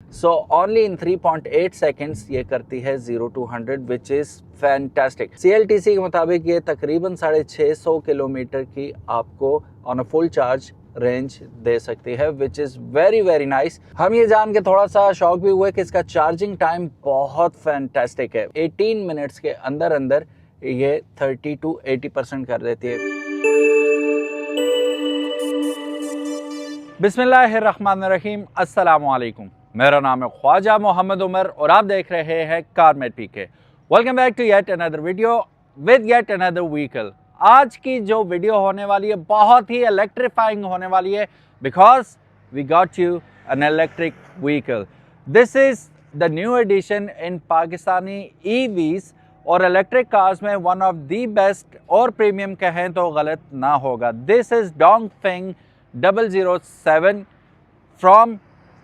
So only in 3.8 seconds ये करती है 0 to 100 which is fantastic. CLTC के मुताबिक ये तकरीबन 650 किलोमीटर की आपको on a full charge range दे सकती है which is very very nice. हम ये जान के थोड़ा सा शॉक भी हुए कि इसका चार्जिंग टाइम बहुत फैंटास्टिक है। 18 मिनट्स के अंदर अंदर ये 30 to 80% कर देती है। बिस्मिल्लाहिर्रहमानिर्रहीम, अस्सलामु अलैकुम। मेरा नाम है ख्वाजा मोहम्मद उमर और आप देख रहे हैं Carmate PK. Welcome back to yet another video with yet another vehicle. आज की जो वीडियो होने वाली है बहुत ही इलेक्ट्रीफाइंग होने वाली है because we got you an electric vehicle. This is the new edition in Pakistani EVs और इलेक्ट्रिक कार्स में वन ऑफ द बेस्ट और प्रीमियम कहें तो गलत ना होगा। This is Dongfeng 007 from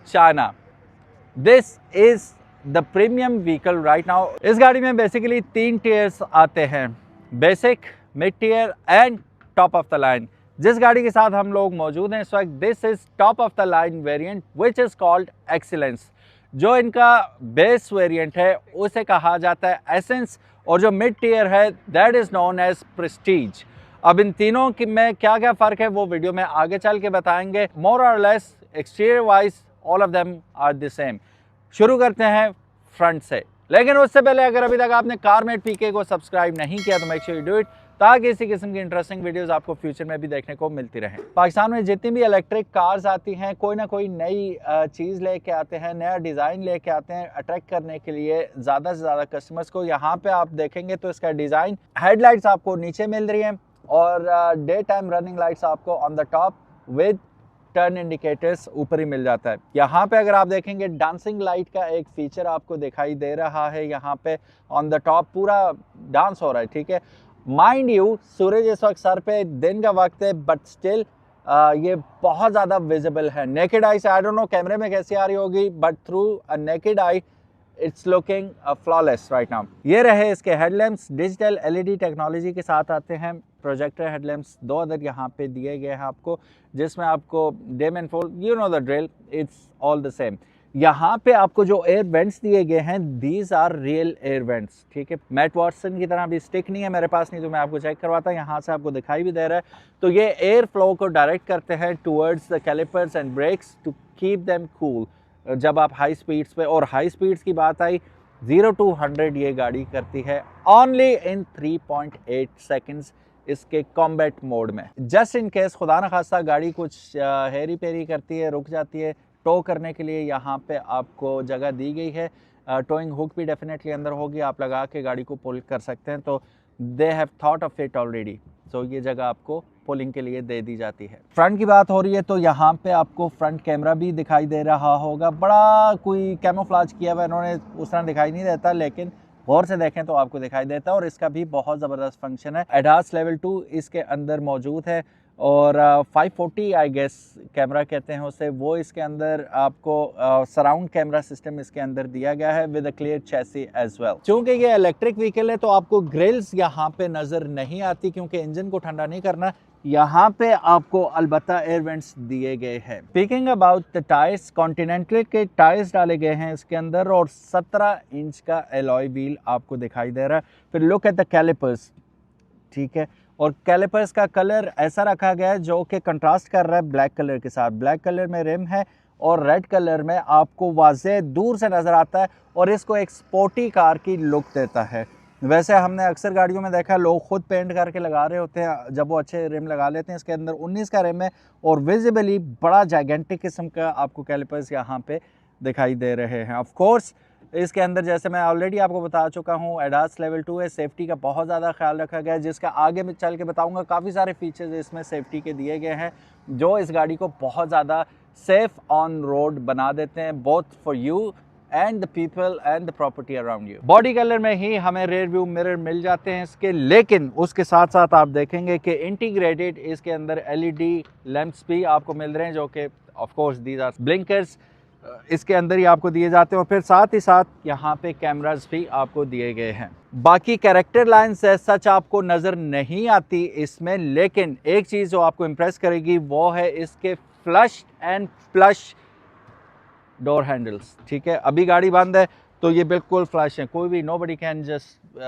China. This is the premium vehicle right now. इस गाड़ी में बेसिकली 3 टीयर्स आते हैं, basic, mid tier and top of the line. जिस गाड़ी के साथ हम लोग मौजूद हैं इस वक्त, this is top of the line variant which is called excellence. जो इनका बेस वेरिएंट है उसे कहा जाता है एसेंस और जो मिड टीयर है that is known as prestige. अब इन तीनों की में क्या क्या फ़र्क है वो वीडियो में आगे चल के बताएंगे। मोर और less exterior wise all of them are the same. शुरू करते हैं फ्रंट से, लेकिन उससे पहले अगर अभी तक आपने कारमेट पीके को सब्सक्राइब नहीं किया तो make sure you do it, ताकि इसी किस्म की इंटरेस्टिंग वीडियोस आपको फ्यूचर में भी देखने को मिलती रहें। पाकिस्तान में जितनी भी इलेक्ट्रिक कार्स आती हैं कोई ना कोई नई चीज़ लेके आते हैं, नया डिज़ाइन लेके आते हैं अट्रैक्ट करने के लिए ज़्यादा से ज़्यादा कस्टमर्स को। यहाँ पे आप देखेंगे तो इसका डिज़ाइन, हेडलाइट्स आपको नीचे मिल रही हैं और डे टाइम रनिंग लाइट्स आपको on the top with turn indicators ऊपर ही मिल जाता है। यहाँ पे अगर आप देखेंगे डांसिंग लाइट का एक फीचर आपको दिखाई दे रहा है। यहाँ पे ऑन द टॉप पूरा डांस हो रहा है, ठीक है। माइंड यू सूरज इस वक्त सर पे, दिन का वक्त है, बट स्टिल ये बहुत ज़्यादा विजिबल है नेकेड आई से। आई डोंट नो कैमरे में कैसी आ रही होगी, but through a naked I it's looking flawless right now. ये रहे इसके हेडलैम्प्स, डिजिटल LED टेक्नोलॉजी के साथ आते हैं। प्रोजेक्टर हेडलैम्प्स 2 अदर यहाँ पे दिए गए हैं आपको, जिसमें आपको dim and full, you know the drill, it's all the same. यहाँ पे आपको जो एयर वेंट्स दिए गए हैं these are real air vents, ठीक है। मैट वॉटसन की तरह अभी स्टिक नहीं है मेरे पास, नहीं तो मैं आपको चेक करवाता। यहाँ से आपको दिखाई भी दे रहा है। तो ये एयर फ्लो को डायरेक्ट करते हैं towards the calipers and brakes to keep them cool जब आप हाई स्पीड्स पे। और हाई स्पीड्स की बात आई, 0 to 100 ये गाड़ी करती है ओनली इन 3.8 सेकेंड्स इसके कॉम्बैट मोड में। जस्ट इन केस खुदा न खास्ता गाड़ी कुछ हेरी पेरी करती है, रुक जाती है, टो करने के लिए यहाँ पे आपको जगह दी गई है। टोइंग हुक भी डेफिनेटली अंदर होगी, आप लगा के गाड़ी को पुल कर सकते हैं। तो they have thought of it already, so ये जगह आपको पुलिंग के लिए दे दी जाती है। फ्रंट की बात हो रही है तो यहाँ पे आपको फ्रंट कैमरा भी दिखाई दे रहा होगा। बड़ा कोई कैमोफ्लेज किया हुआ इन्होंने, उस तरह दिखाई नहीं देता, लेकिन गौर से देखें तो आपको दिखाई देता है। और इसका भी बहुत ज़बरदस्त फंक्शन है। एडास लेवल 2 इसके अंदर मौजूद है और 540 आई गेस कैमरा कहते हैं उसे, वो इसके अंदर आपको सराउंड कैमरा सिस्टम इसके अंदर दिया गया है with a clear chassis as well. चूँकि ये इलेक्ट्रिक व्हीकल है तो आपको ग्रिल्स यहाँ पे नज़र नहीं आती, क्योंकि इंजन को ठंडा नहीं करना। यहाँ पे आपको अलबत्ता एयर वेंट्स दिए गए हैं। Speaking about the tyres, continental के टायर्स डाले गए हैं इसके अंदर और 17 इंच का एलॉय व्हील आपको दिखाई दे रहा है। फिर लुक एट द कैलिपर्स, ठीक है। और कैलिपर्स का कलर ऐसा रखा गया है जो कि कंट्रास्ट कर रहा है ब्लैक कलर के साथ। ब्लैक कलर में रिम है और रेड कलर में आपको वाज़े दूर से नज़र आता है और इसको एक स्पोर्टी कार की लुक देता है। वैसे हमने अक्सर गाड़ियों में देखा है लोग खुद पेंट करके लगा रहे होते हैं जब वो अच्छे रिम लगा लेते हैं। इसके अंदर 19 का रिम है और विजिबली बड़ा जाइगेंटिक किस्म का आपको कैलिपर्स यहाँ पे दिखाई दे रहे हैं। ऑफ कोर्स इसके अंदर जैसे मैं ऑलरेडी आपको बता चुका हूँ एडास लेवल 2 है। सेफ्टी का बहुत ज़्यादा ख्याल रखा गया है, जिसका आगे मैं चल के बताऊँगा। काफ़ी सारे फीचर्स इसमें सेफ्टी के दिए गए हैं जो इस गाड़ी को बहुत ज़्यादा सेफ ऑन रोड बना देते हैं, both for you and the people and the property around you. Body colour में ही हमें रेयर व्यू मिरर मिल जाते हैं इसके, लेकिन उसके साथ साथ आप देखेंगे कि इंटीग्रेटेड इसके अंदर LED लैंप्स भी आपको मिल रहे हैं जो कि of course these are blinkers इसके अंदर ही आपको दिए जाते हैं। और फिर साथ ही साथ यहाँ पे कैमरास भी आपको दिए गए हैं। बाकी कैरेक्टर लाइन्स सच आपको नज़र नहीं आती इसमें, लेकिन एक चीज़ जो आपको इम्प्रेस करेगी वो है इसके flush and plush door handles, ठीक है। अभी गाड़ी बंद है तो ये बिल्कुल फ्लैश है, कोई भी nobody can just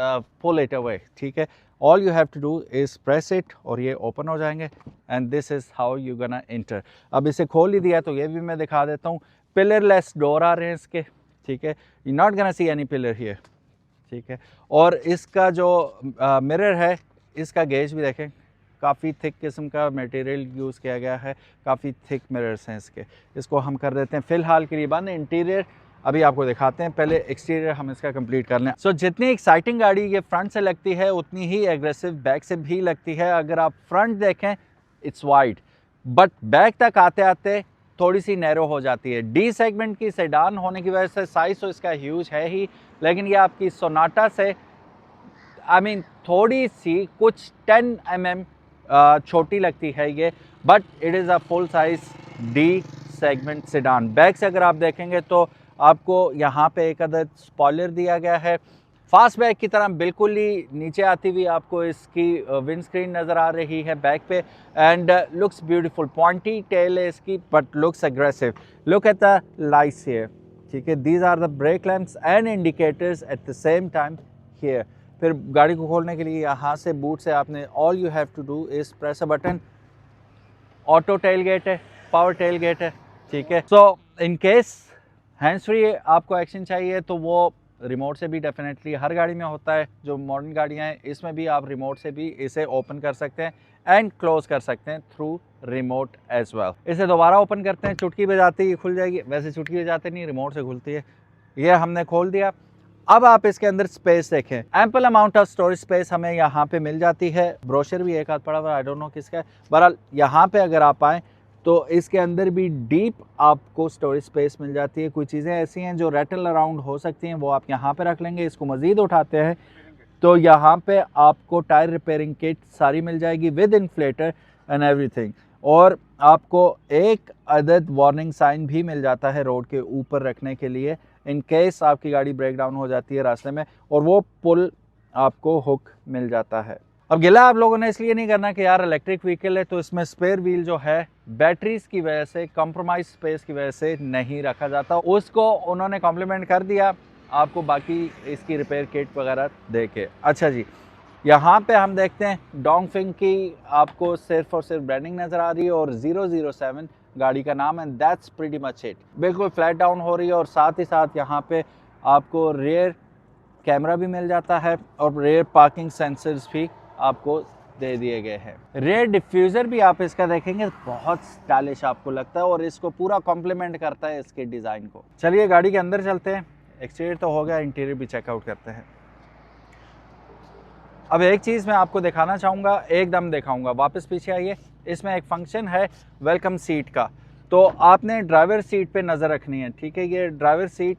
pull it away, ठीक है। All you have to do is press it और ये ओपन हो जाएंगे and this is how you gonna enter. अब इसे खोल ही दिया तो ये भी मैं दिखा देता हूँ। पिलरलेस डोर आ रहे हैं इसके, ठीक है। You not gonna see any pillar here, ठीक है। और इसका जो मिरर है, इसका गेज भी देखें, काफ़ी थिक किस्म का मटेरियल यूज़ किया गया है, काफ़ी थिक मिरर्स हैं इसके। इसको हम कर देते हैं फ़िलहाल के लिए बंद। इंटीरियर अभी आपको दिखाते हैं, पहले एक्सटीरियर हम इसका कंप्लीट कर लें। सो जितनी एक्साइटिंग गाड़ी ये फ्रंट से लगती है उतनी ही एग्रेसिव बैक से भी लगती है। अगर आप फ्रंट देखें इट्स वाइड, बट बैक तक आते आते थोड़ी सी नैरो हो जाती है। डी सेगमेंट की सेडान होने की वजह से साइज़ तो इसका ह्यूज है ही, लेकिन ये आपकी सोनाटा से थोड़ी सी कुछ 10 mm छोटी लगती है ये, but it is a full size D segment sedan. Back से अगर आप देखेंगे तो आपको यहाँ पे एक अदद स्पॉइलर दिया गया है। फास्ट बैक की तरह बिल्कुल ही नीचे आती हुई आपको इसकी विंड स्क्रीन नज़र आ रही है बैक पे, and looks beautiful. Pointy tail है इसकी but looks aggressive. Look at the lights here, ठीक है। These are the brake lamps and indicators at the same time here. फिर गाड़ी को खोलने के लिए यहाँ से बूट से आपने all you have to do is press a button. Auto tail gate है, पावर टेल गेट है, ठीक है। So in case hands free आपको एक्शन चाहिए तो वो रिमोट से भी डेफिनेटली हर गाड़ी में होता है। जो मॉडर्न गाड़ियाँ हैं इसमें भी आप रिमोट से भी इसे ओपन कर सकते हैं एंड क्लोज कर सकते हैं थ्रू रिमोट एज वेल। इसे दोबारा ओपन करते हैं, चुटकी बजाते ही खुल जाएगी। वैसे चुटकी बजाते नहीं, रिमोट से खुलती है। ये हमने खोल दिया। अब आप इसके अंदर स्पेस देखें, ample amount of storage space हमें यहाँ पे मिल जाती है। ब्रोशर भी एक हाथ पड़ा हुआ है, आई डोंट नो किसका है। बहरहाल यहाँ पे अगर आप आएँ तो इसके अंदर भी डीप आपको स्टोरेज स्पेस मिल जाती है। कुछ चीज़ें ऐसी हैं जो रैटल अराउंड हो सकती हैं, वो आप यहाँ पे रख लेंगे। इसको मज़ीद उठाते हैं तो यहाँ पे आपको टायर रिपेयरिंग किट सारी मिल जाएगी विद इन्फ्लेटर एंड एवरीथिंग। और आपको एक अदद वार्निंग साइन भी मिल जाता है रोड के ऊपर रखने के लिए, इन केस आपकी गाड़ी ब्रेक डाउन हो जाती है रास्ते में, और वो पुल आपको हुक मिल जाता है। अब गिला आप लोगों ने इसलिए नहीं करना कि यार इलेक्ट्रिक व्हीकल है तो इसमें स्पेयर व्हील जो है बैटरीज की वजह से, कंप्रोमाइज स्पेस की वजह से नहीं रखा जाता। उसको उन्होंने कॉम्प्लीमेंट कर दिया आपको बाकी इसकी रिपेयर किट वगैरह दे के। अच्छा जी, यहाँ पे हम देखते हैं डोंगफिंग की आपको सिर्फ और सिर्फ ब्रांडिंग नज़र आ रही है और 007 गाड़ी का नाम है, दैट्स प्रीटी मच इट। बिल्कुल फ्लैट डाउन हो रही है और साथ ही साथ यहाँ पे आपको रेयर कैमरा भी मिल जाता है और रेयर पार्किंग सेंसर्स भी आपको दे दिए गए हैं। रेयर डिफ्यूज़र भी आप इसका देखेंगे बहुत स्टाइलिश आपको लगता है और इसको पूरा कॉम्प्लीमेंट करता है इसके डिज़ाइन को। चलिए गाड़ी के अंदर चलते हैं। एक्सटीरियर तो हो गया, इंटीरियर भी चेकआउट करते हैं। अब एक चीज़ मैं आपको दिखाना चाहूँगा, एकदम दिखाऊँगा। वापस पीछे आइए। इसमें एक फंक्शन है वेलकम सीट का, तो आपने ड्राइवर सीट पे नज़र रखनी है, ठीक है। ये ड्राइवर सीट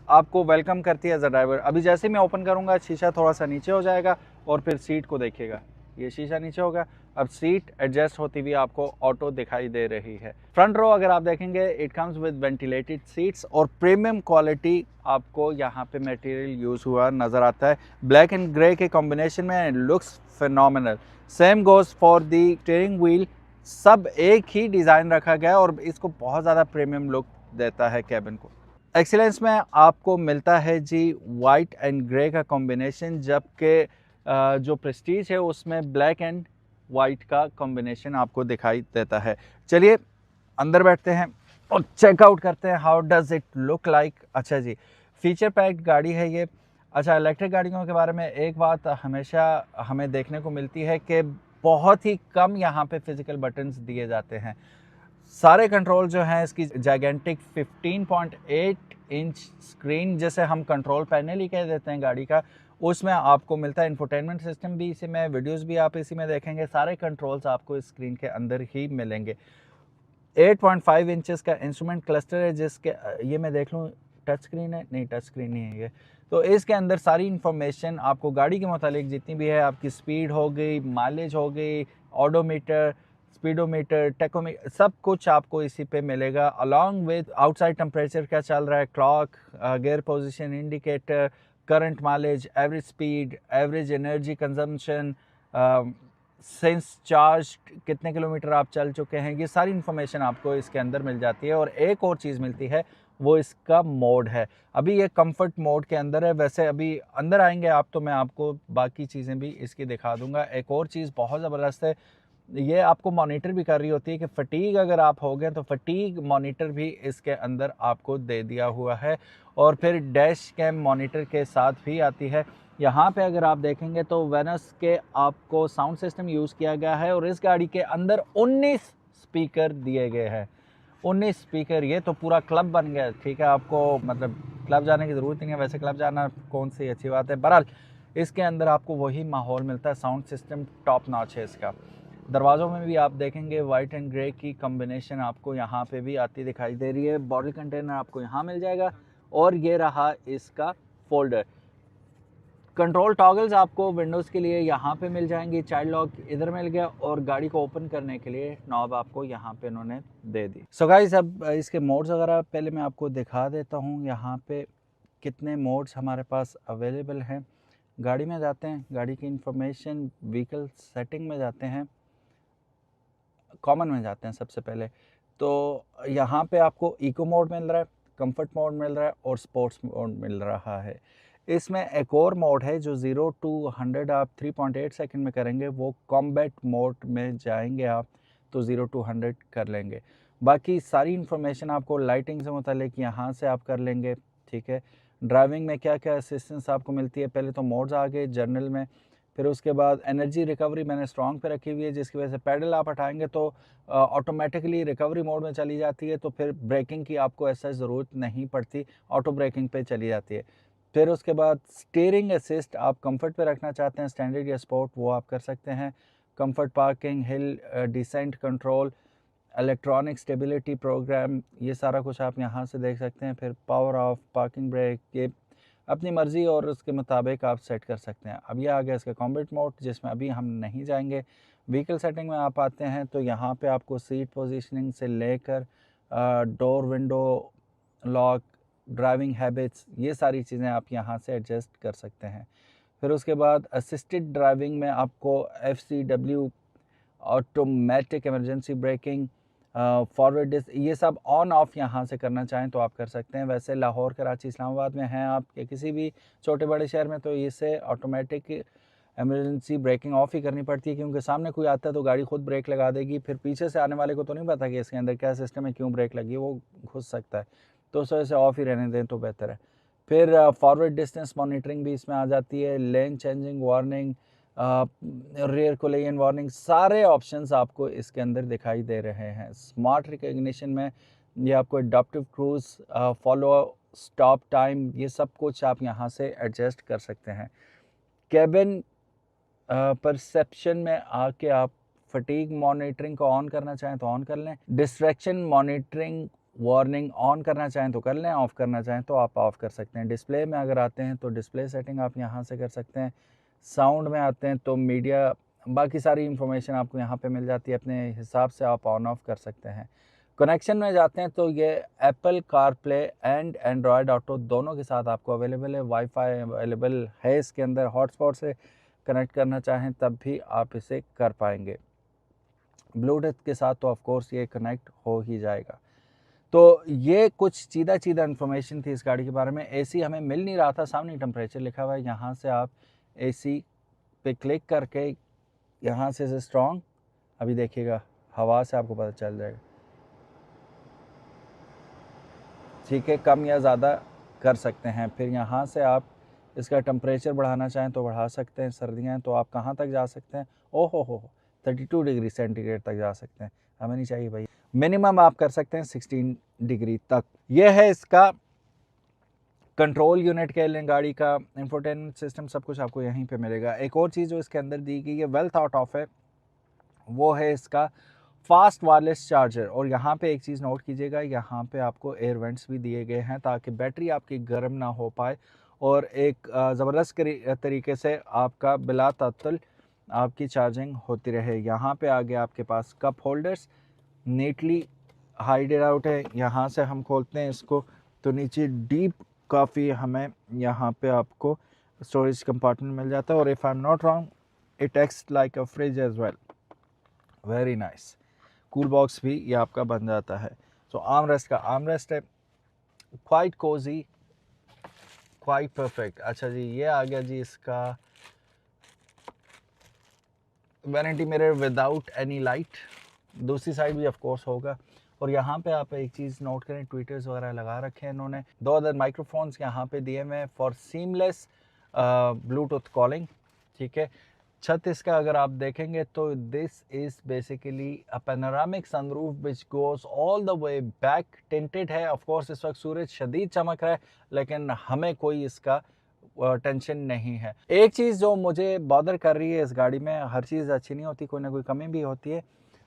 आपको वेलकम करती है एज अ ड्राइवर। अभी जैसे मैं ओपन करूँगा शीशा थोड़ा सा नीचे हो जाएगा और फिर सीट को देखिएगा, ये शीशा नीचे होगा। अब सीट एडजस्ट होती हुई आपको ऑटो दिखाई दे रही है। फ्रंट रो अगर आप देखेंगे it comes with ventilated seats और प्रीमियम क्वालिटी आपको यहाँ पे मटेरियल यूज़ हुआ नज़र आता है। ब्लैक एंड ग्रे के कॉम्बिनेशन में, looks phenomenal. Same goes for the steering wheel, सब एक ही डिज़ाइन रखा गया और इसको बहुत ज़्यादा प्रीमियम लुक देता है कैबिन को। एक्सीलेंस में आपको मिलता है जी वाइट एंड ग्रे का कॉम्बिनेशन, जबकि जो प्रेस्टीज है उसमें ब्लैक एंड वाइट का कॉम्बिनेशन आपको दिखाई देता है। चलिए अंदर बैठते हैं और चेकआउट करते हैं how does it look like. अच्छा जी, फीचर पैक्ड गाड़ी है ये। अच्छा, इलेक्ट्रिक गाड़ियों के बारे में एक बात हमेशा हमें देखने को मिलती है कि बहुत ही कम यहाँ पे फिजिकल बटन्स दिए जाते हैं। सारे कंट्रोल जो हैं इसकी जाइगेंटिक 15.8 इंच स्क्रीन, जैसे हम कंट्रोल पैनल ही कह देते हैं गाड़ी का, उसमें आपको मिलता है। इंफोटेनमेंट सिस्टम भी इसी में, वीडियोस भी आप इसी में देखेंगे। सारे कंट्रोल्स आपको इस स्क्रीन के अंदर ही मिलेंगे। 8.5 इंचेस का इंस्ट्रूमेंट क्लस्टर है, जिसके ये मैं देख लूँ टच स्क्रीन है, नहीं टच स्क्रीन नहीं है ये। तो इसके अंदर सारी इन्फॉर्मेशन आपको गाड़ी के मुतालिक जितनी भी है, आपकी स्पीड हो गई, माइलेज हो गई, ऑडोमीटर, स्पीडोमीटर, टेकोमीटर, सब कुछ आपको इसी पे मिलेगा। अलॉन्ग विद आउटसाइड टेम्परेचर क्या चल रहा है, clock, gear position indicator, current mileage, average speed, average energy consumption, since charge, कितने किलोमीटर आप चल चुके हैं, ये सारी इन्फॉर्मेशन आपको इसके अंदर मिल जाती है। और एक और चीज़ मिलती है वो इसका मोड है। अभी ये कंफर्ट मोड के अंदर है, वैसे अभी अंदर आएंगे आप तो मैं आपको बाकी चीज़ें भी इसकी दिखा दूंगा। एक और चीज़ बहुत ज़बरदस्त है, ये आपको मॉनिटर भी कर रही होती है कि फटीग अगर आप हो गए तो फटीग मॉनिटर भी इसके अंदर आपको दे दिया हुआ है, और फिर डैश कैम मॉनिटर के साथ भी आती है। यहाँ पे अगर आप देखेंगे तो वेनस के आपको साउंड सिस्टम यूज़ किया गया है, और इस गाड़ी के अंदर 19 स्पीकर दिए गए हैं। 19 स्पीकर, ये तो पूरा क्लब बन गया। ठीक है, आपको मतलब क्लब जाने की ज़रूरत नहीं है, वैसे क्लब जाना कौन सी अच्छी बात है। बहरहाल इसके अंदर आपको वही माहौल मिलता है, साउंड सिस्टम टॉप नॉच है इसका। दरवाज़ों में भी आप देखेंगे वाइट एंड ग्रे की कॉम्बिनेशन आपको यहाँ पे भी आती दिखाई दे रही है। बॉटल कंटेनर आपको यहाँ मिल जाएगा, और ये रहा इसका फोल्डर। कंट्रोल टॉगल्स आपको विंडोज़ के लिए यहाँ पे मिल जाएंगी, चाइल्ड लॉक इधर मिल गया, और गाड़ी को ओपन करने के लिए नॉब आपको यहाँ पे इन्होंने दे दी। सो गाइस, अब इसके मोड्स वगैरह पहले मैं आपको दिखा देता हूँ। यहाँ पे कितने मोड्स हमारे पास अवेलेबल हैं। गाड़ी में जाते हैं, गाड़ी की इंफॉर्मेशन, व्हीकल सेटिंग में जाते हैं, कॉमन में जाते हैं सबसे पहले। तो यहाँ पे आपको इको मोड मिल रहा है, कंफर्ट मोड मिल रहा है, और स्पोर्ट्स मोड मिल रहा है। इसमें एक और मोड है जो 0 to 100 आप 3.8 सेकंड में करेंगे, वो कॉम्बैट मोड में जाएंगे आप तो 0 to 100 कर लेंगे। बाकी सारी इन्फॉर्मेशन आपको लाइटिंग से मुतालिक यहाँ से आप कर लेंगे। ठीक है, ड्राइविंग में क्या क्या असिस्टेंस आपको मिलती है, पहले तो मोड्स आ गए जर्नल में, फिर उसके बाद एनर्जी रिकवरी मैंने स्ट्रॉन्ग पे रखी हुई है, जिसकी वजह से पैडल आप हटाएंगे तो ऑटोमेटिकली रिकवरी मोड में चली जाती है, तो फिर ब्रेकिंग की आपको ऐसा ज़रूरत नहीं पड़ती, ऑटो ब्रेकिंग पे चली जाती है। फिर उसके बाद स्टीयरिंग असिस्ट आप कंफर्ट पे रखना चाहते हैं, स्टैंडर्ड या स्पोर्ट, वो आप कर सकते हैं। Comfort parking, hill descent control, electronic stability program, ये सारा कुछ आप यहाँ से देख सकते हैं। फिर पावर ऑफ, पार्किंग ब्रेक, ये अपनी मर्ज़ी और उसके मुताबिक आप सेट कर सकते हैं। अब ये आ गया इसका कॉम्बैट मोड, जिसमें अभी हम नहीं जाएंगे। व्हीकल सेटिंग में आप आते हैं तो यहाँ पे आपको सीट पोजीशनिंग से लेकर door window lock, driving habits, ये सारी चीज़ें आप यहाँ से एडजस्ट कर सकते हैं। फिर उसके बाद असिस्टेड ड्राइविंग में आपको FCW, automatic emergency braking, forward disc, ये सब ऑन ऑफ यहाँ से करना चाहें तो आप कर सकते हैं। वैसे लाहौर, कराची, इस्लामाबाद में हैं आप या किसी भी छोटे बड़े शहर में, तो इसे ऑटोमेटिक इमरजेंसी ब्रेकिंग ऑफ ही करनी पड़ती है, क्योंकि सामने कोई आता है तो गाड़ी खुद ब्रेक लगा देगी, फिर पीछे से आने वाले को तो नहीं पता कि इसके अंदर क्या सिस्टम है, क्यों ब्रेक लगी, वो घुस सकता है, तो उस वजह से ऑफ ही रहने दें तो बेहतर है। फिर फॉरवर्ड डिस्टेंस मॉनिटरिंग भी इसमें आ जाती है, lane changing warning, rear collision warning, सारे ऑप्शंस आपको इसके अंदर दिखाई दे रहे हैं। स्मार्ट रिकग्निशन में ये आपको adaptive cruise, follow stop time, ये सब कुछ आप यहाँ से एडजस्ट कर सकते हैं। कैबिन परसेप्शन में आके आप फटीग मॉनिटरिंग को ऑन करना चाहें तो ऑन कर लें, डिस्ट्रैक्शन मॉनिटरिंग वार्निंग ऑन करना चाहें तो कर लें, ऑफ़ करना चाहें तो आप ऑफ़ कर सकते हैं। डिस्प्ले में अगर आते हैं तो डिस्प्ले सेटिंग आप यहाँ से कर सकते हैं। साउंड में आते हैं तो मीडिया, बाकी सारी इन्फॉर्मेशन आपको यहाँ पे मिल जाती है, अपने हिसाब से आप ऑन ऑफ कर सकते हैं। कनेक्शन में जाते हैं तो ये Apple CarPlay and Android auto दोनों के साथ आपको अवेलेबल है। वाईफाई अवेलेबल है इसके अंदर, हॉटस्पॉट से कनेक्ट करना चाहें तब भी आप इसे कर पाएंगे। ब्लूटूथ के साथ तो ऑफ कोर्स ये कनेक्ट हो ही जाएगा। तो ये कुछ सीधा सीधा इन्फॉर्मेशन थी इस गाड़ी के बारे में। एसी हमें मिल नहीं रहा था, सामने टेम्परेचर लिखा हुआ है, यहाँ से आप एसी पे क्लिक करके यहाँ से स्ट्रॉन्ग, अभी देखिएगा हवा से आपको पता चल जाएगा, ठीक है, कम या ज़्यादा कर सकते हैं। फिर यहाँ से आप इसका टेम्परेचर बढ़ाना चाहें तो बढ़ा सकते हैं, सर्दियाँ हैं तो आप कहाँ तक जा सकते हैं, ओहो हो 32 डिग्री सेंटीग्रेड तक जा सकते हैं, हमें नहीं चाहिए भाई, मिनिमम आप कर सकते हैं 16 डिग्री तक। ये है इसका कंट्रोल यूनिट कह लें गाड़ी का, इंफोटेनमेंट सिस्टम, सब कुछ आपको यहीं पे मिलेगा। एक और चीज़ जो इसके अंदर दी गई है, वेल थॉट ऑफ है, वो है इसका फास्ट वायरलेस चार्जर। और यहाँ पे एक चीज़ नोट कीजिएगा, यहाँ पे आपको एयर वेंट्स भी दिए गए हैं ताकि बैटरी आपकी गर्म ना हो पाए और एक ज़बरदस्त तरीके से आपका बिला तातुल आपकी चार्जिंग होती रहे। यहाँ पे आगे आपके पास कप होल्डर्स नीटली हाइडेड आउट है। यहाँ से हम खोलते हैं इसको तो नीचे डीप काफ़ी हमें यहाँ पे आपको स्टोरेज कंपार्टमेंट मिल जाता है। और if I am not wrong it acts like a fridge as well, very nice. Cool box भी ये आपका बन जाता है। तो आर्म रेस्ट का आर्म रेस्ट है, क्वाइट कोजी, क्वाइट परफेक्ट। अच्छा जी, ये आ गया जी इसका vanity mirror without any light. दूसरी साइड भी ऑफ कोर्स होगा। और यहाँ पे आप एक चीज़ नोट करें, ट्विटर्स वगैरह लगा रखे हैं इन्होंने। 2 अदर माइक्रोफोन्स यहाँ पे दिए हुए हैं फॉर सीमलेस ब्लूटूथ कॉलिंग, ठीक है। छत इसका अगर आप देखेंगे तो this is basically a panoramic sunroof which goes all the way back, tinted है। ऑफ कोर्स इस वक्त सूरज शदीद चमक रहा है, लेकिन हमें कोई इसका टेंशन नहीं है। एक चीज़ जो मुझे बॉदर कर रही है इस गाड़ी में, हर चीज़ अच्छी नहीं होती, कोई ना कोई कमी भी होती है।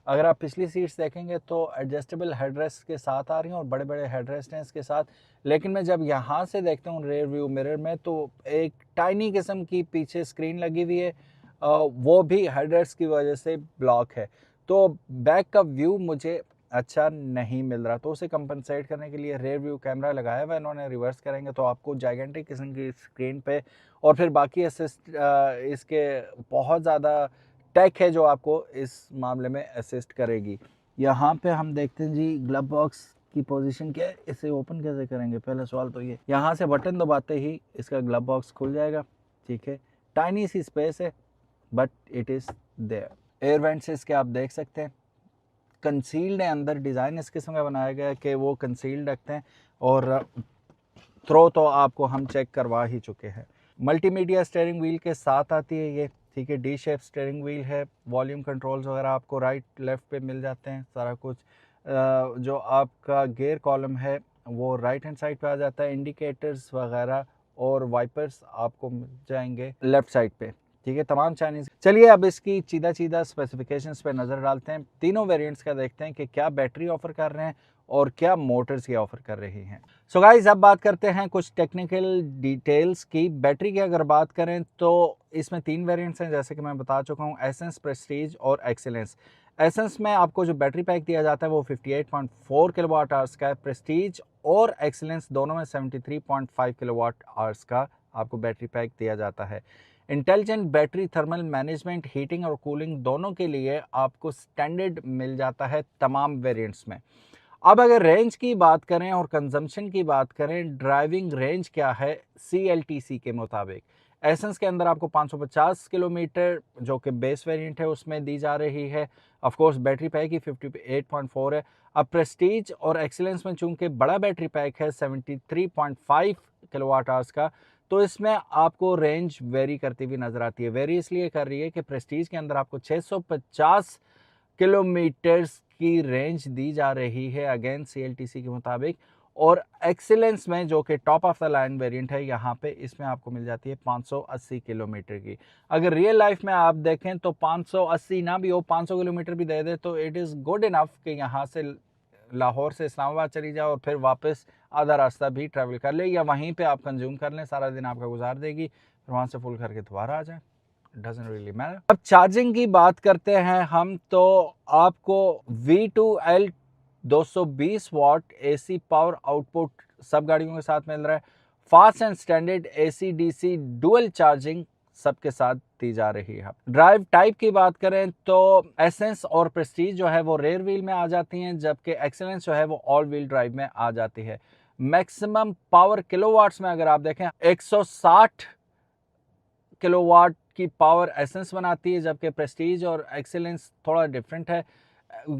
अगर आप पिछली सीट्स देखेंगे तो एडजस्टेबल हेडरेस्ट के साथ आ रही हैं और बड़े बड़े हेडरेस्ट हैं इसके साथ, लेकिन मैं जब यहाँ से देखता हूँ रेयर व्यू मिरर में तो एक टाइनी किस्म की पीछे स्क्रीन लगी हुई है, वो भी हेडरेस्ट की वजह से ब्लॉक है। तो बैक का व्यू मुझे अच्छा नहीं मिल रहा, तो उसे कंपनसेट करने के लिए रेयर व्यू कैमरा लगाया हुआ इन्होंने। रिवर्स करेंगे तो आपको जाइगेंटिक किस्म की स्क्रीन पे, और फिर बाकी असिस्ट इसके बहुत ज़्यादा टेक है जो आपको इस मामले में असिस्ट करेगी। यहाँ पे हम देखते हैं जी ग्लव बॉक्स की पोजीशन क्या है, इसे ओपन कैसे करेंगे, पहला सवाल तो ये। यहाँ से बटन दबाते ही इसका ग्लव बॉक्स खुल जाएगा, ठीक है। टाइनी सी स्पेस है but it is there. Air vents इसके आप देख सकते हैं, कंसील्ड है अंदर। डिज़ाइन इस किस्म का बनाया गया है कि वो कंसील्ड रखते हैं, और थ्रो तो आपको हम चेक करवा ही चुके हैं। मल्टीमीडिया स्टीयरिंग व्हील के साथ आती है ये, ठीक है। डी शेप स्टीयरिंग व्हील है। वॉल्यूम कंट्रोल्स वगैरह आपको राइट लेफ़्ट पे मिल जाते हैं सारा कुछ। जो आपका गियर कॉलम है वो राइट हैंड साइड पे आ जाता है। इंडिकेटर्स वगैरह और वाइपर्स आपको मिल जाएंगे लेफ़्ट साइड पे, ठीक है। तमाम चाइनीज़। चलिए अब इसकी सीधा स्पेसिफिकेशंस पे नज़र डालते हैं। तीनों वेरिएंट्स का देखते हैं कि क्या बैटरी ऑफ़र कर रहे हैं और क्या मोटर्स की ऑफ़र कर रही हैं। सो गाइस, अब बात करते हैं कुछ टेक्निकल डिटेल्स की। बैटरी की अगर बात करें तो इसमें 3 वेरिएंट्स हैं, जैसे कि मैं बता चुका हूँ, एसेंस, प्रेस्टीज और एक्सीलेंस। एसेंस में आपको जो बैटरी पैक दिया जाता है वो 58.4 किलोवाट आवर्स का है। प्रेस्टीज और एक्सीलेंस दोनों में 73.5 किलोवाट आवर्स का आपको बैटरी पैक दिया जाता है। Intelligent battery thermal management, heating और कूलिंग दोनों के लिए आपको स्टैंडर्ड मिल जाता है तमाम वेरिएंट्स में। अब अगर रेंज की बात करें और कंजम्पशन की बात करें, ड्राइविंग रेंज क्या है CLTC के मुताबिक। एसेंस के अंदर आपको 550 किलोमीटर जो कि बेस वेरिएंट है उसमें दी जा रही है। ऑफ कोर्स बैटरी पैक ही 58.4 है। अब प्रेस्टीज और एक्सीलेंस में चूंकि बड़ा बैटरी पैक है 73.5 किलोवाट आवर्स का, तो इसमें आपको रेंज वेरी करती हुई नजर आती है। वेरी इसलिए कर रही है कि प्रेस्टीज के अंदर आपको 650 किलोमीटर्स की रेंज दी जा रही है अगेन CLTC के मुताबिक, और एक्सीलेंस में जो कि top of the line variant है यहाँ पे, इसमें आपको मिल जाती है 580 किलोमीटर की। अगर रियल लाइफ में आप देखें तो 580 ना भी हो, 500 किलोमीटर भी दे दे तो इट इज़ गुड इनफ कि यहाँ से लाहौर से इस्लामाबाद चली जाए और फिर वापस आधा रास्ता भी ट्रैवल कर ले, या वहीं पे आप कंज्यूम कर लें, सारा दिन आपका गुजार देगी, फिर वहाँ से फुल करके दोबारा आ जाए। Doesn't really matter। अब चार्जिंग की बात करते हैं हम, तो आपको V2L 220 वाट AC पावर आउटपुट सब गाड़ियों के साथ मिल रहा है। Fast and standard AC DC dual charging सबके साथ दी जा रही है। ड्राइव टाइप की बात करें तो एसेंस और प्रेस्टीज जो है वो रेयर व्हील में आ जाती हैं, जबकि एक्सीलेंस जो है वो ऑल व्हील ड्राइव में आ जाती है। मैक्सिमम पावर किलोवाट्स में अगर आप देखें 160 किलोवाट की पावर एसेंस बनाती है, जबकि प्रेस्टीज और एक्सीलेंस थोड़ा डिफरेंट है,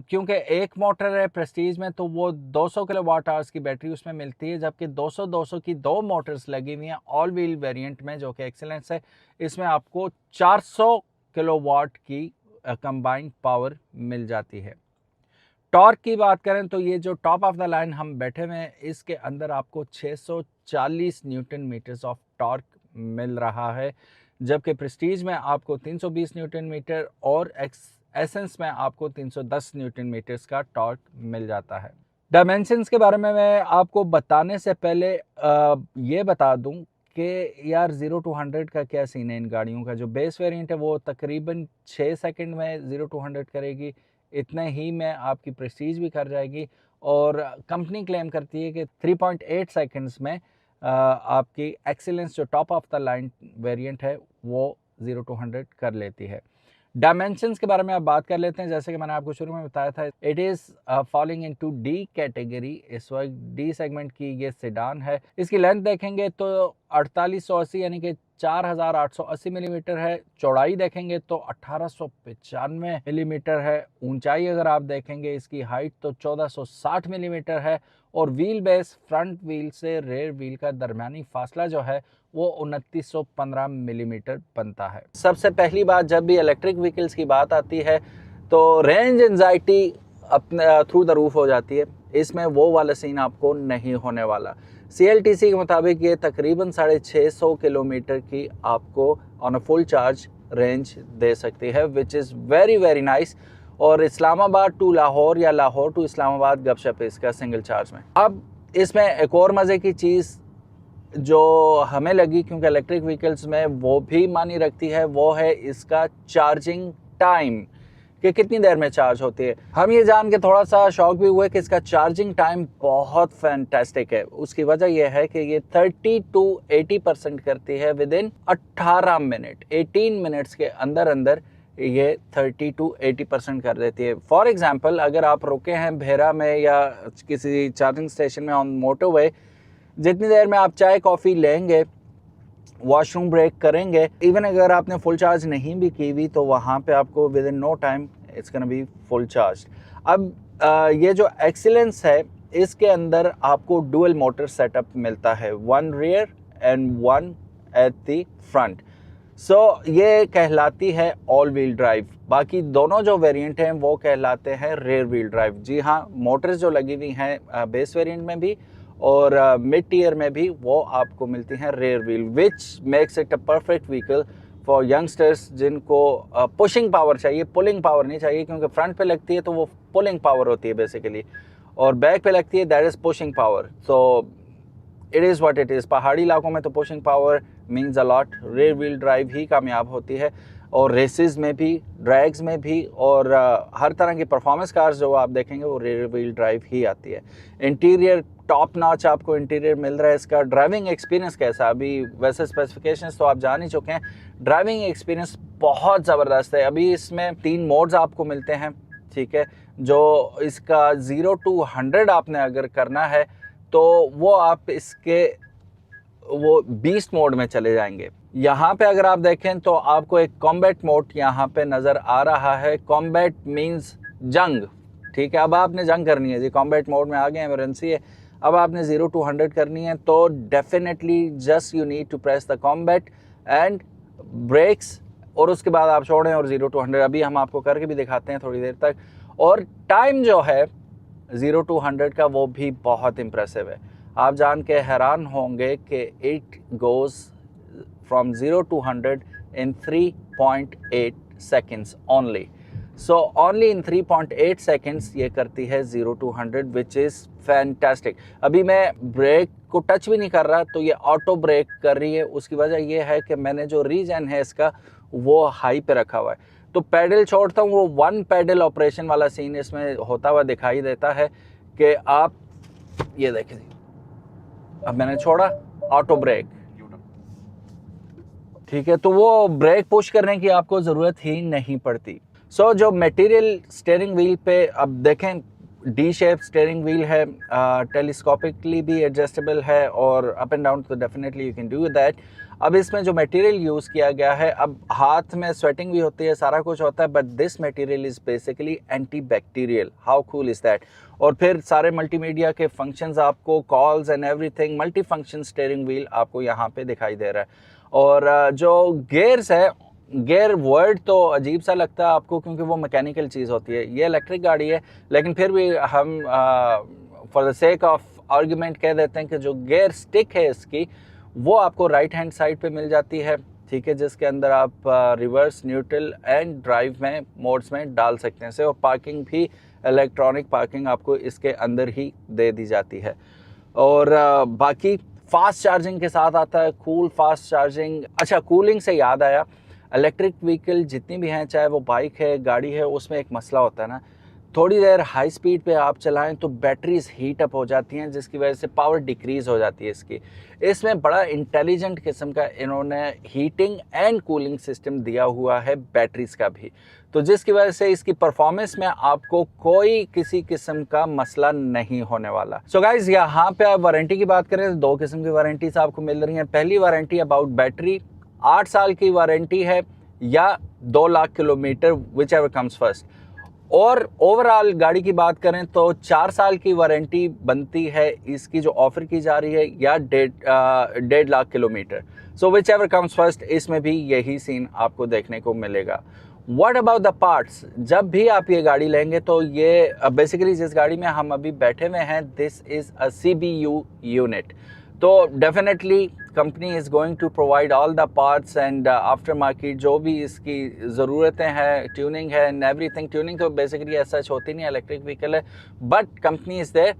क्योंकि एक मोटर है प्रेस्टीज में तो वो 200 किलोवाट आवर्स की बैटरी उसमें मिलती है, जबकि 200 की 2 मोटर्स लगी हुई हैं ऑल व्हील वेरिएंट में जो कि एक्सीलेंस है। इसमें आपको 400 किलोवाट की कंबाइंड पावर मिल जाती है। टॉर्क की बात करें तो ये जो टॉप ऑफ द लाइन हम बैठे हुए हैं इसके अंदर आपको 640 न्यूटन मीटर्स ऑफ टॉर्क मिल रहा है, जबकि प्रेस्टीज में आपको 320 न्यूटन मीटर और एसेंस में आपको 310 न्यूटन मीटर्स का टॉर्क मिल जाता है। डायमेंशंस के बारे में मैं आपको बताने से पहले ये बता दूं कि यार 0 to 100 का क्या सीन है इन गाड़ियों का। जो बेस वेरिएंट है वो तकरीबन 6 सेकंड में 0 to 100 करेगी, इतने ही में आपकी प्रेस्टीज भी कर जाएगी, और कंपनी क्लेम करती है कि 3.8 सेकंड्स में आपकी एक्सीलेंस जो top of the line variant है वो 0 to 100 कर लेती है। डायमेंशंस के बारे में आप बात कर लेते हैं। जैसे कि मैंने आपको शुरू में बताया था, it is falling into D category. इस वक्त डी सेगमेंट की ये सेडान है। इसकी लेंथ देखेंगे तो 4880 यानी कि 4880 मिलीमीटर है। चौड़ाई देखेंगे तो 1895 मिलीमीटर है। ऊंचाई अगर आप देखेंगे इसकी हाइट तो 1460 मिलीमीटर है। और व्हील बेस फ्रंट व्हील से रेयर व्हील का दरमियानी फासला जो है वो 2915 मिलीमीटर बनता है। सबसे पहली बात, जब भी इलेक्ट्रिक व्हीकल्स की बात आती है तो रेंज एंजाइटी अपने थ्रू द रूफ हो जाती है। इसमें वो वाला सीन आपको नहीं होने वाला। CLTC के मुताबिक ये तकरीबन 650 किलोमीटर की आपको on a full charge range दे सकती है, which is very very nice. और इस्लामाबाद टू लाहौर या लाहौर टू इस्लामाबाद गपशप इसका सिंगल चार्ज में। अब इसमें एक और मज़े की चीज़ जो हमें लगी, क्योंकि इलेक्ट्रिक व्हीकल्स में वो भी मानी रखती है, वो है इसका चार्जिंग टाइम, कि कितनी देर में चार्ज होती है। हम ये जान के थोड़ा सा शॉक भी हुए कि इसका चार्जिंग टाइम बहुत फैंटास्टिक है। उसकी वजह यह है कि ये 30 to 80% करती है विद इन 18 मिनट। 18 मिनट्स के अंदर अंदर ये 30 to 80% कर देती है। फॉर एग्जाम्पल, अगर आप रुके हैं भेरा में या किसी चार्जिंग स्टेशन में ऑन मोटरवे, जितनी देर में आप चाय कॉफ़ी लेंगे, वॉशरूम ब्रेक करेंगे, इवन अगर आपने फुल चार्ज नहीं भी की हुई तो वहाँ पे आपको within no time it's gonna be full charge. अब ये जो एक्सीलेंस है, इसके अंदर आपको डुअल मोटर सेटअप मिलता है, one rear and one at the front. So ये कहलाती है ऑल व्हील ड्राइव। बाकी दोनों जो वेरिएंट हैं वो कहलाते हैं रेयर व्हील ड्राइव। जी हाँ, मोटर्स जो लगी हुई हैं बेस वेरिएंट में भी और मिड टीयर में भी, वो आपको मिलती हैं rear wheel, which makes it a perfect vehicle for youngsters जिनको पुशिंग पावर चाहिए, पुलिंग पावर नहीं चाहिए। क्योंकि फ्रंट पे लगती है तो वो पुलिंग पावर होती है बेसिकली, और बैक पे लगती है that is pushing power. So it is what it is. पहाड़ी इलाकों में तो pushing power means a lot. Rear wheel drive ही कामयाब होती है, और रेसेस में भी, ड्रैग्स में भी, और हर तरह की परफॉर्मेंस कार्स जो आप देखेंगे वो रेयर व्हील ड्राइव ही आती है। इंटीरियर टॉप नॉच आपको इंटीरियर मिल रहा है। इसका ड्राइविंग एक्सपीरियंस कैसा, अभी वैसे स्पेसिफिकेशंस तो आप जान ही चुके हैं, ड्राइविंग एक्सपीरियंस बहुत ज़बरदस्त है। अभी इसमें 3 मोड्स आपको मिलते हैं, ठीक है। जो इसका 0 to 100 आपने अगर करना है तो वो आप इसके वो बीस्ट मोड में चले जाएंगे। यहाँ पे अगर आप देखें तो आपको एक कॉम्बैट मोड यहाँ पे नज़र आ रहा है। कॉम्बैट मींस जंग, ठीक है। अब आपने जंग करनी है जी, कॉम्बैट मोड में आ गए, इमरजेंसी है। अब आपने 0 to 100 करनी है तो definitely just you need to press the combat and brakes, और उसके बाद आप छोड़ें और 0 to 100 अभी हम आपको करके भी दिखाते हैं थोड़ी देर तक। और टाइम जो है 0 to 100 का वो भी बहुत इम्प्रेसिव है। आप जान के हैरान होंगे कि it goes from 0 to 100 in 3.8 seconds only. So only in 3.8 seconds ये करती है 0 to 100, which is fantastic. अभी मैं ब्रेक को टच भी नहीं कर रहा तो ये ऑटो ब्रेक कर रही है। उसकी वजह ये है कि मैंने जो रीजन है इसका वो हाई पे रखा हुआ है। तो पैडल छोड़ता हूँ, वो वन पैडल ऑपरेशन वाला सीन इसमें होता हुआ दिखाई देता है कि आप ये देखें, अब मैंने छोड़ा ऑटो ब्रेक, ठीक है। तो वो ब्रेक पुश करने की आपको ज़रूरत ही नहीं पड़ती। सो जो मटेरियल स्टीयरिंग व्हील पे अब देखें, डी शेप स्टीयरिंग व्हील है, टेलीस्कोपिकली भी एडजस्टेबल है, और अप एंड डाउन तो definitely you can do that. अब इसमें जो मटेरियल यूज़ किया गया है, अब हाथ में स्वेटिंग भी होती है, सारा कुछ होता है, but this material is basically anti bacterial. How cool is that. और फिर सारे मल्टीमीडिया के फंक्शंस आपको, calls and everything, multi function steering wheel आपको यहाँ पे दिखाई दे रहा है। और जो गेयर्स है, गेयर वर्ड तो अजीब सा लगता है आपको क्योंकि वो मैकेनिकल चीज़ होती है। ये इलेक्ट्रिक गाड़ी है, लेकिन फिर भी हम for the sake of argument कह देते हैं कि जो गेयर स्टिक है इसकी, वो आपको राइट हैंड साइड पे मिल जाती है, ठीक है, जिसके अंदर आप रिवर्स, न्यूट्रल एंड ड्राइव में मोड्स में डाल सकते हैं। और पार्किंग भी, इलेक्ट्रॉनिक पार्किंग आपको इसके अंदर ही दे दी जाती है। और बाकी फास्ट चार्जिंग के साथ आता है, कूल फास्ट चार्जिंग। अच्छा, कूलिंग से याद आया, इलेक्ट्रिक व्हीकल जितनी भी हैं, चाहे वो बाइक है, गाड़ी है, उसमें एक मसला होता है ना, थोड़ी देर हाई स्पीड पे आप चलाएं तो बैटरीज हीट अप हो जाती हैं, जिसकी वजह से पावर डिक्रीज़ हो जाती है इसकी। इसमें बड़ा इंटेलिजेंट किस्म का इन्होंने हीटिंग एंड कूलिंग सिस्टम दिया हुआ है बैटरीज का भी, तो जिसकी वजह से इसकी परफॉर्मेंस में आपको कोई किसी किस्म का मसला नहीं होने वाला। सो गाइज, यहाँ पे आप वारंटी की बात करें तो 2 किस्म की वारंटीज आपको मिल रही हैं। पहली वारंटी अबाउट बैटरी 8 साल की वारंटी है या 2 lakh kilometre, which ever comes first. और ओवरऑल गाड़ी की बात करें तो 4 साल की वारंटी बनती है इसकी जो ऑफर की जा रही है, या 1.5 lakh kilometre. So which ever comes first, इसमें भी यही सीन आपको देखने को मिलेगा। व्हाट अबाउट द पार्ट्स, जब भी आप ये गाड़ी लेंगे तो ये बेसिकली जिस गाड़ी में हम अभी बैठे हुए हैं, this is a CBU unit. तो definitely company is going to provide all the parts and after market जो भी इसकी ज़रूरतें हैं, ट्यूनिंग है एंड एवरीथिंग। ट्यूनिंग तो बेसिकली ऐसा होती नहीं, इलेक्ट्रिक व्हीकल है, बट कंपनी इज़ देयर।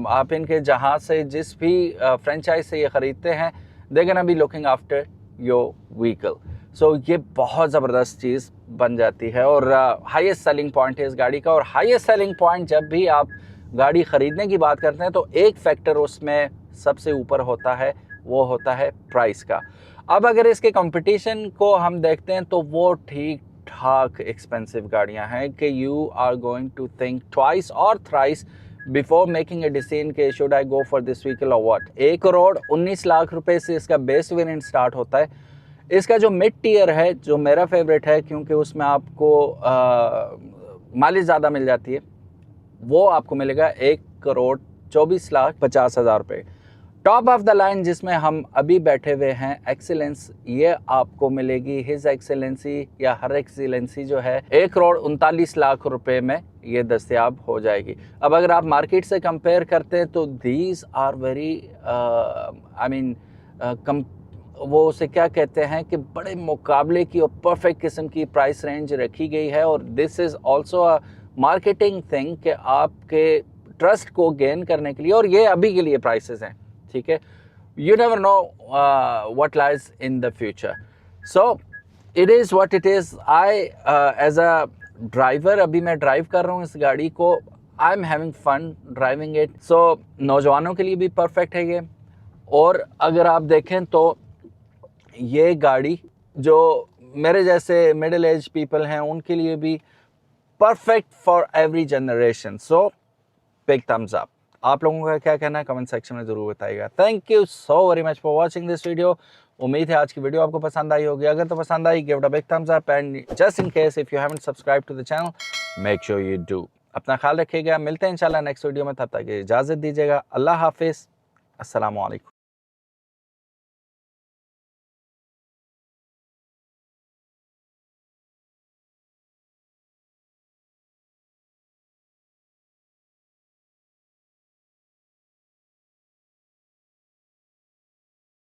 आप इनके जहाँ से जिस भी फ्रेंचाइज से ये ख़रीदते हैं, they gonna be looking after your vehicle. So ये बहुत ज़बरदस्त चीज़ बन जाती है और हाईएस्ट सेलिंग पॉइंट है इस गाड़ी का। और हाईएस्ट सेलिंग पॉइंट जब भी आप गाड़ी ख़रीदने की बात करते हैं तो एक फैक्टर उसमें सबसे ऊपर होता है, वो होता है प्राइस का। अब अगर इसके कंपटीशन को हम देखते हैं तो वो ठीक ठाक एक्सपेंसिव गाड़ियां हैं कि you are going to think twice और thrice before making a decision कि should I go for this vehicle और व्हाट। 1 करोड़ 19 लाख रुपए से इसका बेस वेरिएंट स्टार्ट होता है। इसका जो मिड टियर है, जो मेरा फेवरेट है क्योंकि उसमें आपको माइलेज ज़्यादा मिल जाती है, वो आपको मिलेगा 1 करोड़ 24 लाख 50 हज़ार रुपये। टॉप ऑफ द लाइन जिसमें हम अभी बैठे हुए हैं, एक्सीलेंस, ये आपको मिलेगी हिज एक्सीलेंसी या हर एक्सीलेंसी जो है 1 करोड़ 39 लाख रुपए में ये दस्तयाब हो जाएगी। अब अगर आप मार्केट से कंपेयर करते हैं तो दीज आर वेरी वो उसे क्या कहते हैं कि बड़े मुकाबले की और परफेक्ट किस्म की प्राइस रेंज रखी गई है। और this is also a marketing thing कि आपके ट्रस्ट को गेन करने के लिए, और ये अभी के लिए प्राइसेस हैं, ठीक है। You never know what lies in the future, so it is what it is. I as a driver, अभी मैं ड्राइव कर रहा हूँ इस गाड़ी को, I am having fun driving it. So नौजवानों के लिए भी परफेक्ट है ये। और अगर आप देखें तो ये गाड़ी जो मेरे जैसे मिडिल एज पीपल हैं उनके लिए भी perfect for every generation. So big thumbs up. आप लोगों का क्या कहना है कमेंट सेक्शन में ज़रूर बताइएगा। Thank you so very much for watching this video. उम्मीद है आज की वीडियो आपको पसंद आई होगी। अगर तो पसंद आई, give it a big thumbs up and just in case if you haven't subscribed to the channel, make sure you do. अपना ख्याल रखिएगा, मिलते हैं इंशाल्लाह नेक्स्ट वीडियो में, तब तक इजाज़त दीजिएगा। अल्लाह हाफिज़, अस्सलामु अलैकुम।